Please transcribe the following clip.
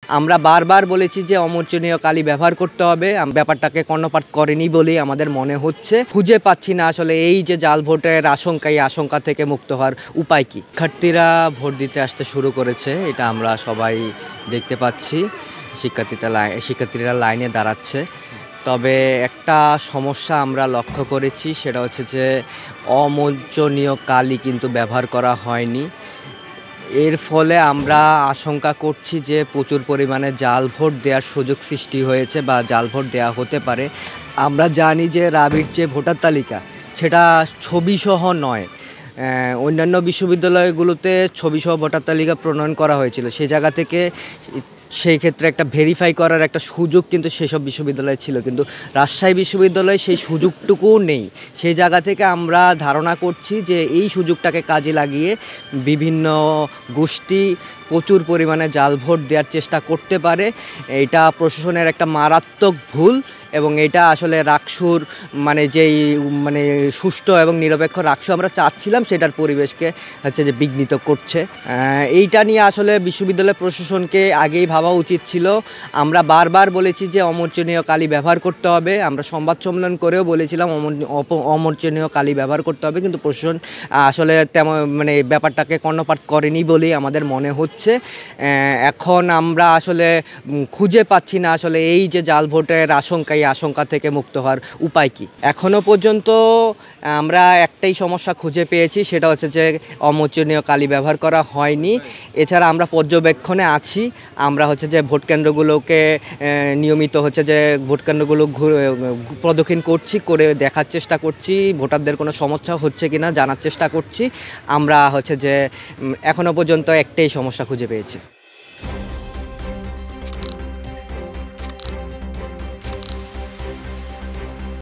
আমরা বারবার বলেছি যে অমোচনীয় কালি ব্যবহার করতে হবে, ব্যাপারটাকে কর্ণপাত করেনি বলেই আমাদের মনে হচ্ছে। খুঁজে পাচ্ছি না আসলে এই যে জাল ভোটের আশঙ্কা, এই আশঙ্কা থেকে মুক্ত হওয়ার উপায় কি। শিক্ষার্থীরা ভোট দিতে আসতে শুরু করেছে, এটা আমরা সবাই দেখতে পাচ্ছি। শিক্ষার্থীরা লাইনে দাঁড়াচ্ছে। তবে একটা সমস্যা আমরা লক্ষ্য করেছি, সেটা হচ্ছে যে অমোচনীয় কালি কিন্তু ব্যবহার করা হয়নি। এর ফলে আমরা আশঙ্কা করছি যে প্রচুর পরিমাণে জাল ভোট দেওয়ার সুযোগ সৃষ্টি হয়েছে বা জাল ভোট দেওয়া হতে পারে। আমরা জানি যে রাবির যে ভোটার তালিকা সেটা ছবিসহ নয়, অন্যান্য বিশ্ববিদ্যালয়গুলোতে ছবিসহ ভোটার তালিকা প্রণয়ন করা হয়েছিল। সেই জায়গা থেকে সেই ক্ষেত্রে একটা ভেরিফাই করার একটা সুযোগ কিন্তু সেসব বিশ্ববিদ্যালয়ে ছিল, কিন্তু রাজশাহী বিশ্ববিদ্যালয়ে সেই সুযোগটুকুও নেই। সেই জায়গা থেকে আমরা ধারণা করছি যে এই সুযোগটাকে কাজে লাগিয়ে বিভিন্ন গোষ্ঠী প্রচুর পরিমাণে জাল ভোট দেওয়ার চেষ্টা করতে পারে। এটা প্রশাসনের একটা মারাত্মক ভুল এবং এটা আসলে রাকসুর যেই সুষ্ঠু এবং নিরপেক্ষ রাকসু আমরা চাচ্ছিলাম সেটার পরিবেশকে হচ্ছে যে বিঘ্নিত করছে। এইটা নিয়ে আসলে বিশ্ববিদ্যালয় প্রশাসনকে আগেই ভাবা উচিত ছিল। আমরা বারবার বলেছি যে অমোচনীয় কালি ব্যবহার করতে হবে, আমরা সংবাদ সম্মেলন করেও বলেছিলাম অমোচনীয় কালি ব্যবহার করতে হবে, কিন্তু প্রশাসন আসলে তেমন ব্যাপারটাকে কর্ণপাত করেনি বলেই আমাদের মনে হচ্ছে। এখন আমরা আসলে খুঁজে পাচ্ছি না আসলে এই যে জাল ভোটের আশঙ্কা, এই আশঙ্কা থেকে মুক্ত হওয়ার উপায় কি। এখনও পর্যন্ত আমরা একটাই সমস্যা খুঁজে পেয়েছি, সেটা হচ্ছে যে অমোচনীয় কালি ব্যবহার করা হয়নি। এছাড়া আমরা পর্যবেক্ষণে আছি, আমরা হচ্ছে যে ভোট কেন্দ্রগুলোকে নিয়মিত হচ্ছে যে ভোট কেন্দ্রগুলো প্রদক্ষিণ করছি, করে দেখার চেষ্টা করছি ভোটারদের কোনো সমস্যা হচ্ছে কিনা জানার চেষ্টা করছি। আমরা হচ্ছে যে এখনও পর্যন্ত একটাই সমস্যা খুঁজে পেয়েছি।